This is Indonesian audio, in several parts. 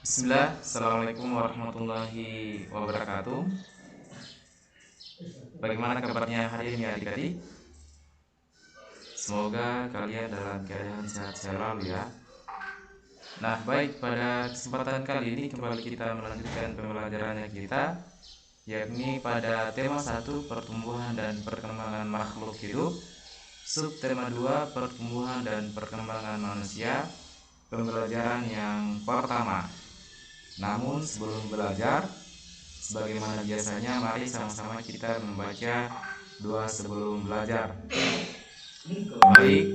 Bismillah, Assalamualaikum warahmatullahi wabarakatuh. Bagaimana kabarnya hari ini adik-adik? Semoga kalian dalam keadaan sehat selalu ya. Nah baik, pada kesempatan kali ini kembali kita melanjutkan pembelajarannya kita, yakni pada tema 1 pertumbuhan dan perkembangan makhluk hidup, subtema 2 pertumbuhan dan perkembangan manusia, pembelajaran yang pertama. Namun sebelum belajar, sebagaimana biasanya, mari sama-sama kita membaca doa sebelum belajar. Baik,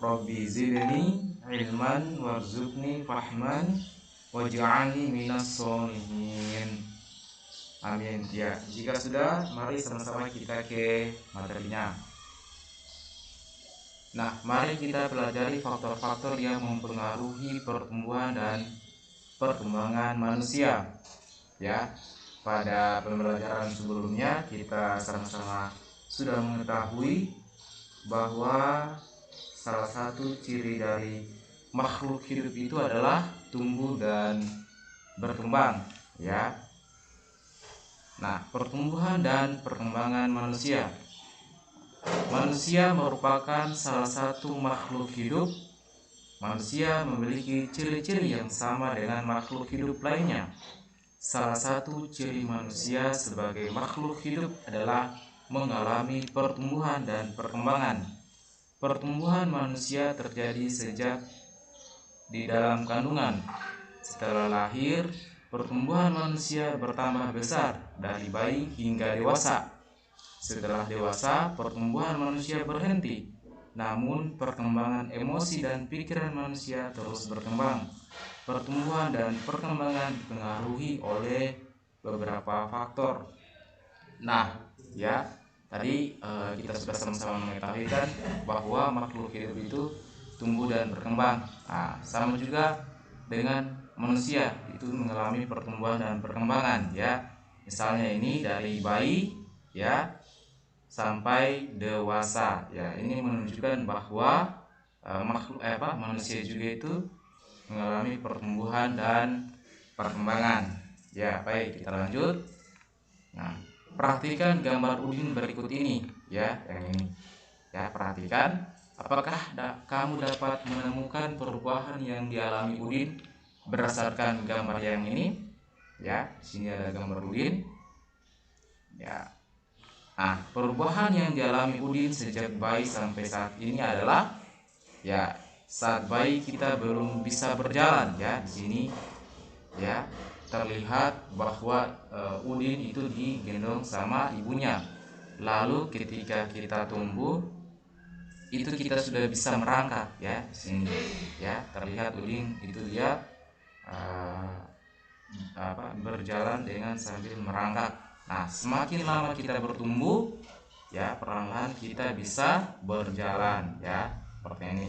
Robbi zidni ilman warzuqni fahman waj'alni minas sholihin. Amin. Ya, jika sudah, mari sama-sama kita ke materinya. Nah, mari kita pelajari faktor-faktor yang mempengaruhi pertumbuhan dan perkembangan manusia. Ya, pada pembelajaran sebelumnya kita sama-sama sudah mengetahui bahwa salah satu ciri dari makhluk hidup itu adalah tumbuh dan berkembang, ya. Nah, pertumbuhan dan perkembangan manusia. Manusia merupakan salah satu makhluk hidup. Manusia memiliki ciri-ciri yang sama dengan makhluk hidup lainnya. Salah satu ciri manusia sebagai makhluk hidup adalah mengalami pertumbuhan dan perkembangan. Pertumbuhan manusia terjadi sejak di dalam kandungan. Setelah lahir, pertumbuhan manusia bertambah besar dari bayi hingga dewasa. Setelah dewasa, pertumbuhan manusia berhenti. Namun, perkembangan emosi dan pikiran manusia terus berkembang. Pertumbuhan dan perkembangan dipengaruhi oleh beberapa faktor. Nah, ya, tadi kita sudah sama-sama mengetahui kan bahwa makhluk hidup itu tumbuh dan berkembang. Nah, sama juga dengan manusia, itu mengalami pertumbuhan dan perkembangan, ya. Misalnya ini dari bayi, ya, sampai dewasa, ya. Ini menunjukkan bahwa manusia juga itu mengalami pertumbuhan dan perkembangan. Ya, baik, kita lanjut. Nah, perhatikan gambar Udin berikut ini, ya, yang ini. Ya, perhatikan, apakah kamu dapat menemukan perubahan yang dialami Udin berdasarkan gambar yang ini? Ya, di sini ada gambar Udin. Ya. Nah, perubahan yang dialami Udin sejak bayi sampai saat ini adalah, ya, saat bayi kita belum bisa berjalan, ya. Di sini, ya, terlihat bahwa Udin itu digendong sama ibunya. Lalu ketika kita tumbuh, itu kita sudah bisa merangkak, ya. Di sini, ya, terlihat Udin itu dia berjalan dengan sambil merangkak. Nah, semakin lama kita bertumbuh, ya, perlahan-lahan kita bisa berjalan, ya, seperti ini.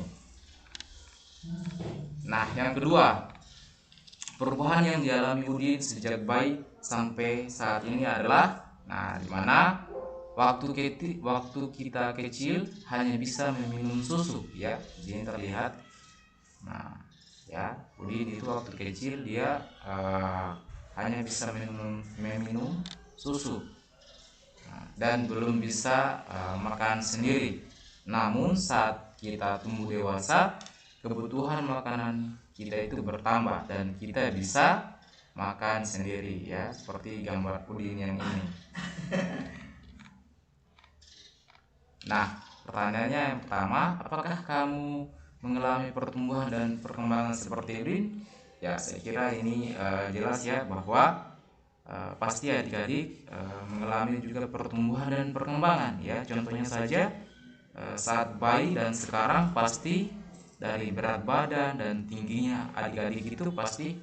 Nah, yang kedua, perubahan yang dialami Udin sejak bayi sampai saat ini adalah, nah, dimana waktu kita kecil hanya bisa meminum susu, ya. Di sini terlihat. Nah, ya, Udin itu waktu kecil dia hanya bisa meminum susu, dan belum bisa makan sendiri. Namun saat kita tumbuh dewasa, kebutuhan makanan kita itu bertambah dan kita bisa makan sendiri, ya, seperti gambar Udin yang ini. Nah, pertanyaannya yang pertama, apakah kamu mengalami pertumbuhan dan perkembangan seperti Udin? Ya, saya kira ini jelas, ya, bahwa pasti adik-adik mengalami juga pertumbuhan dan perkembangan, ya. Contohnya saja saat bayi dan sekarang pasti dari berat badan dan tingginya adik-adik itu pasti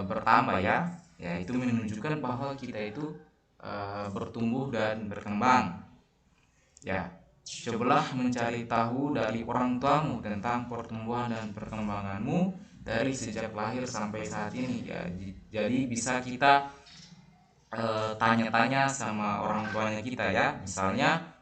bertambah, ya. Ya, itu menunjukkan bahwa kita itu bertumbuh dan berkembang. Ya, cobalah mencari tahu dari orang tuamu tentang pertumbuhan dan perkembanganmu dari sejak lahir sampai saat ini, ya. Jadi bisa kita tanya-tanya sama orang tuanya kita, ya. Misalnya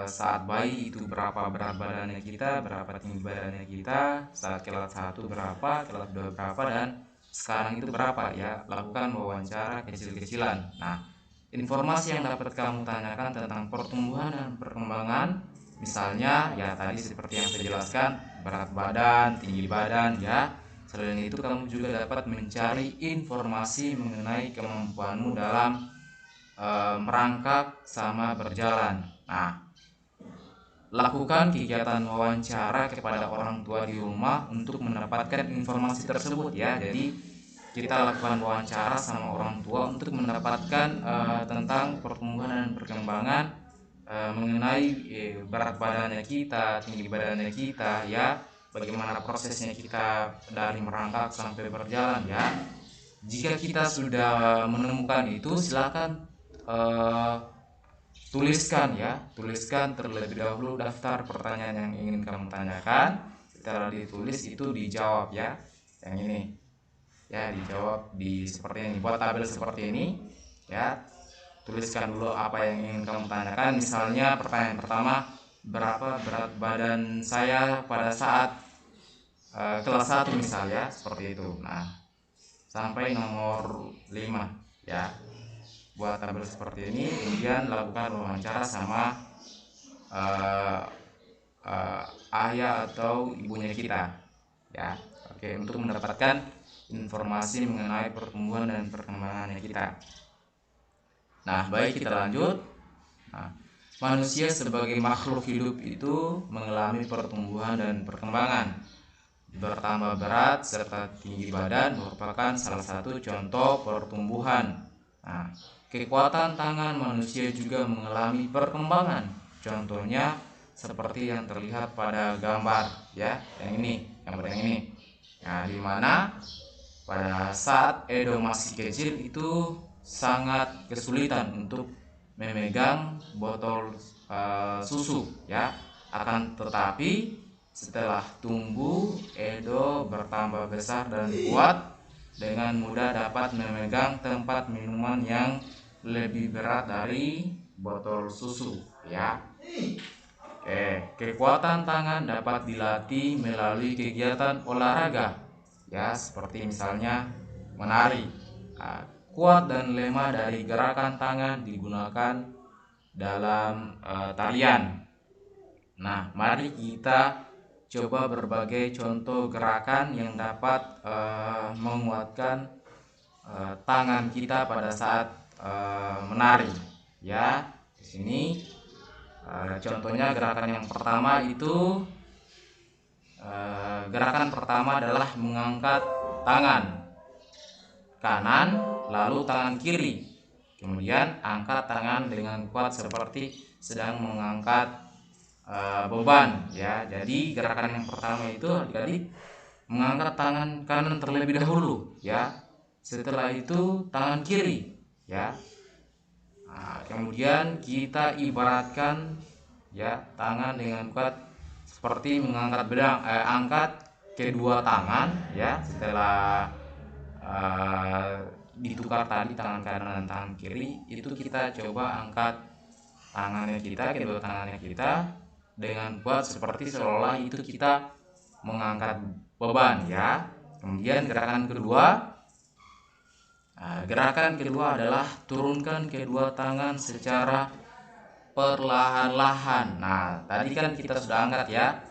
saat bayi itu berapa berat badannya kita, berapa tinggi badannya kita, saat kelas 1 berapa, kelas 2 berapa, dan sekarang itu berapa ya, lakukan wawancara kecil-kecilan. Nah, informasi yang dapat kamu tanyakan tentang pertumbuhan dan perkembangan, misalnya ya tadi seperti yang saya jelaskan, berat badan, tinggi badan ya. Selain itu kamu juga dapat mencari informasi mengenai kemampuanmu dalam merangkak sama berjalan. Nah, lakukan kegiatan wawancara kepada orang tua di rumah untuk mendapatkan informasi tersebut ya. Jadi kita lakukan wawancara sama orang tua untuk mendapatkan tentang pertumbuhan dan perkembangan mengenai berat badannya kita, tinggi badannya kita ya, bagaimana prosesnya kita dari merangkak sampai berjalan ya. Jika kita sudah menemukan itu, silakan tuliskan terlebih dahulu daftar pertanyaan yang ingin kamu tanyakan. Setelah ditulis itu dijawab ya, yang ini ya, dijawab di seperti ini, buat tabel seperti ini ya. Tuliskan dulu apa yang ingin kamu tanyakan. Misalnya pertanyaan pertama, berapa berat badan saya pada saat kelas 1 misalnya, seperti itu. Nah, sampai nomor 5 ya, buat tabel seperti ini. Kemudian lakukan wawancara sama ayah atau ibunya kita ya. Oke, untuk mendapatkan informasi mengenai pertumbuhan dan perkembangannya kita. Nah, baik, kita lanjut. Nah, manusia sebagai makhluk hidup itu mengalami pertumbuhan dan perkembangan. Bertambah berat serta tinggi badan merupakan salah satu contoh pertumbuhan. Nah, kekuatan tangan manusia juga mengalami perkembangan. Contohnya seperti yang terlihat pada gambar ya, yang ini, gambar yang ini. Nah, di mana pada saat Edo masih kecil itu sangat kesulitan untuk memegang botol susu ya. Akan tetapi setelah tumbuh, Edo bertambah besar dan kuat, dengan mudah dapat memegang tempat minuman yang lebih berat dari botol susu ya. Kekuatan tangan dapat dilatih melalui kegiatan olahraga ya, seperti misalnya menari. Kuat dan lemah dari gerakan tangan digunakan dalam tarian. Nah, mari kita coba berbagai contoh gerakan yang dapat menguatkan tangan kita pada saat menari ya. Di sini contohnya gerakan yang pertama itu gerakan pertama adalah mengangkat tangan kanan lalu tangan kiri, kemudian angkat tangan dengan kuat seperti sedang mengangkat beban ya. Jadi gerakan yang pertama itu adik-adik mengangkat tangan kanan terlebih dahulu ya, setelah itu tangan kiri ya. Nah, kemudian kita ibaratkan ya tangan dengan kuat seperti mengangkat angkat kedua tangan ya. Setelah ditukar tadi tangan kanan dan tangan kiri, itu kita coba angkat tangannya kita, kedua tangannya kita dengan kuat seperti seolah itu kita mengangkat beban ya. Kemudian gerakan kedua adalah turunkan kedua tangan secara perlahan-lahan. Nah, tadi kan kita sudah angkat ya,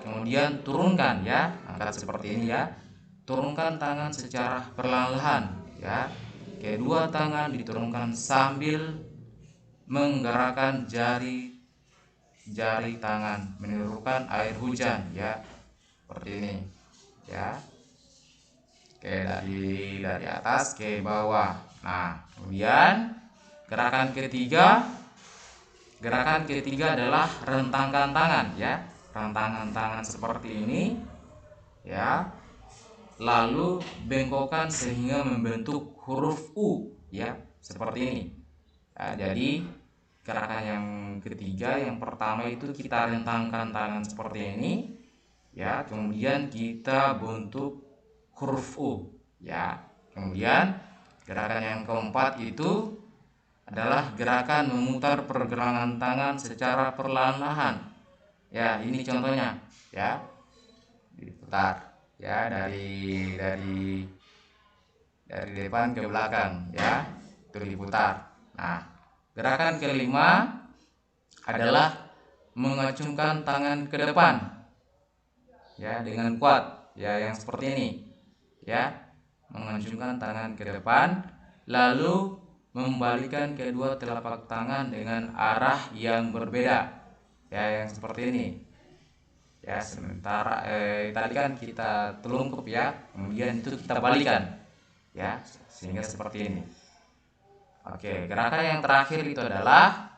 kemudian turunkan ya, angkat seperti ini ya. Turunkan tangan secara perlahan ya. Kedua tangan diturunkan sambil menggerakkan jari tangan menirukan air hujan ya, seperti ini ya. Oke, dari atas ke bawah. Nah, kemudian gerakan ketiga adalah rentangkan tangan ya. Rentangkan tangan seperti ini ya, lalu bengkokkan sehingga membentuk huruf U ya, seperti ini. Nah, jadi gerakan yang ketiga, yang pertama itu kita rentangkan tangan seperti ini ya, kemudian kita bentuk huruf U ya. Kemudian gerakan yang keempat itu adalah gerakan memutar pergelangan tangan secara perlahan-lahan ya. Ini contohnya ya, diputar ya, dari depan ke belakang, ya, itu diputar. Nah, gerakan kelima adalah mengacungkan tangan ke depan, ya, dengan kuat, ya, yang seperti ini, ya, mengacungkan tangan ke depan, lalu membalikan kedua telapak tangan dengan arah yang berbeda, ya, yang seperti ini, ya. Sementara tadi kan kita telungkup, ya, kemudian itu kita balikan, ya, sehingga seperti ini. Oke, gerakan yang terakhir itu adalah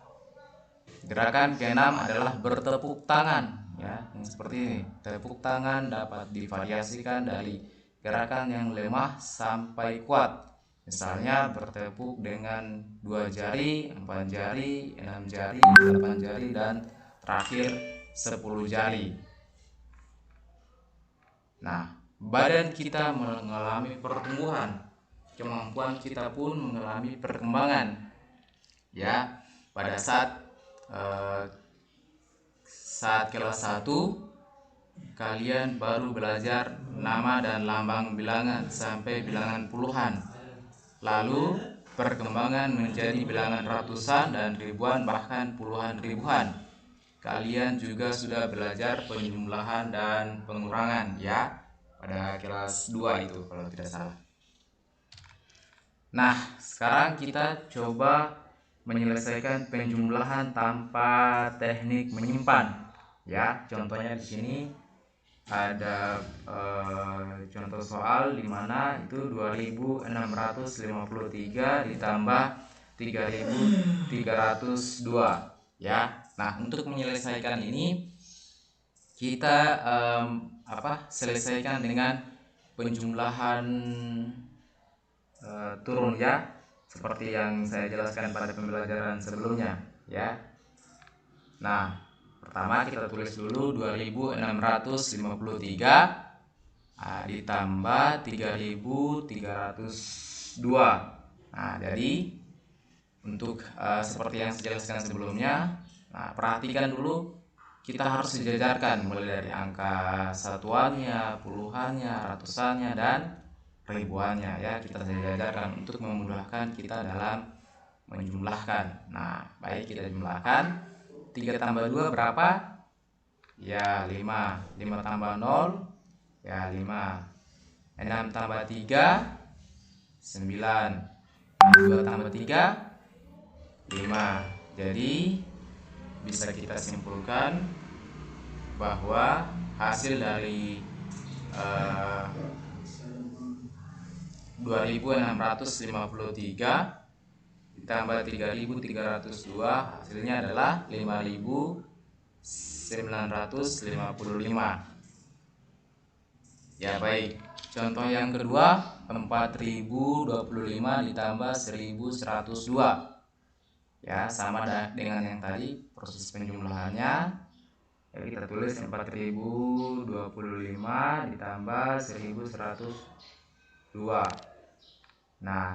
gerakan keenam adalah bertepuk tangan, ya, yang seperti ini. Tepuk tangan dapat divariasikan dari gerakan yang lemah sampai kuat. Misalnya bertepuk dengan 2 jari, 4 jari, 6 jari, 8 jari, dan terakhir 10 jari. Nah, badan kita mengalami pertumbuhan, kemampuan kita pun mengalami perkembangan, ya. Pada saat kelas 1 kalian baru belajar nama dan lambang bilangan sampai bilangan puluhan, lalu perkembangan menjadi bilangan ratusan dan ribuan, bahkan puluhan ribuan. Kalian juga sudah belajar penjumlahan dan pengurangan, ya, pada kelas 2 itu kalau tidak salah. Nah, sekarang kita coba menyelesaikan penjumlahan tanpa teknik menyimpan, ya. Contohnya di sini ada contoh soal di mana itu 2653 ditambah 3302, ya. Nah, untuk menyelesaikan ini kita selesaikan dengan penjumlahan turun, ya, seperti yang saya jelaskan pada pembelajaran sebelumnya, ya. Nah, pertama kita tulis dulu 2653 ditambah 3302. Nah, jadi untuk seperti yang saya jelaskan sebelumnya, nah, perhatikan dulu, kita harus sejajarkan mulai dari angka satuannya, puluhannya, ratusannya, dan ribuannya, ya. Kita sejajarkan untuk memudahkan kita dalam menjumlahkan. Nah, baik, kita jumlahkan. 3 tambah 2 berapa? Ya, 5. 5 tambah 0, ya, 5. 6 tambah 3, 9. 2 tambah 3, 5. Jadi bisa kita simpulkan bahwa hasil dari 2653 ditambah 3302 hasilnya adalah 5955. Ya, baik. Contoh yang kedua, 4025 ditambah 1102. Ya, sama dengan yang tadi proses penjumlahannya. Ya, kita tulis 4025 ditambah 1102. Nah,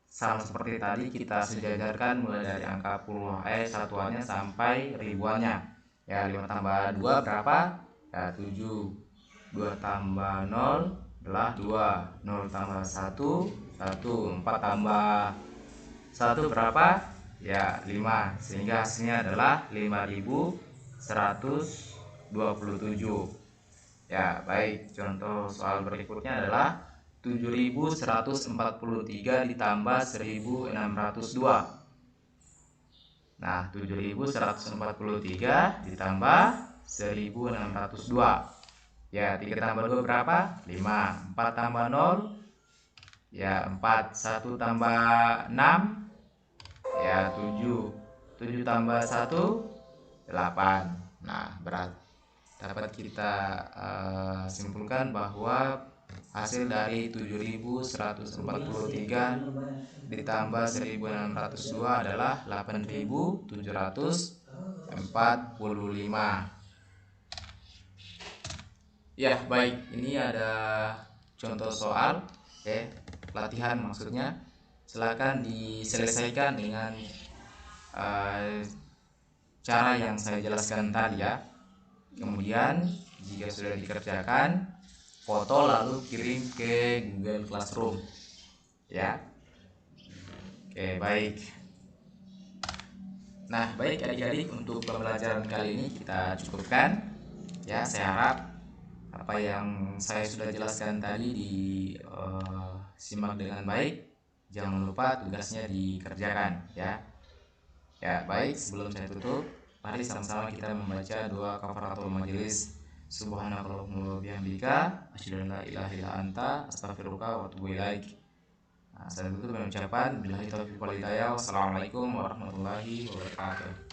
sama seperti tadi kita sejajarkan mulai dari angka satuannya sampai ribuannya. Ya, 5 tambah 2 berapa? Ya, 7. 2 tambah 0 adalah 2. 0 tambah 1, 1. 4 tambah 1 berapa? Ya, 5. Sehingga hasilnya adalah 5127. Ya, baik. Contoh soal berikutnya adalah 7143 ditambah 1602. Nah, 7143 ditambah 1602. Ya, 3 tambah 2 berapa? 5. 4 tambah 0, ya, 4. 1 tambah 6, ya, 7. 7 tambah 1, 8. Nah, dapat kita simpulkan bahwa hasil dari 7143 ditambah 1602 adalah 8745. Ya, baik. Ini ada contoh soal, latihan maksudnya. Silakan diselesaikan dengan cara yang saya jelaskan tadi, ya. Kemudian jika sudah dikerjakan, foto lalu kirim ke Google Classroom ya. Oke, baik. Nah, baik adik-adik, untuk pembelajaran kali ini kita cukupkan ya. Saya harap apa yang saya sudah jelaskan tadi disimak dengan baik. Jangan lupa tugasnya dikerjakan ya. Ya, baik, sebelum saya tutup, mari sama-sama kita membaca doa kafaratul majelis. Subhanakallahumma wa bihamdika, asyhadu an la ilaha illa anta, astaghfiruka wa atubu ilaik. Nah, saya tutup dengan ucapan billahi taufiq wal hidayah. Wassalamualaikum warahmatullahi wabarakatuh.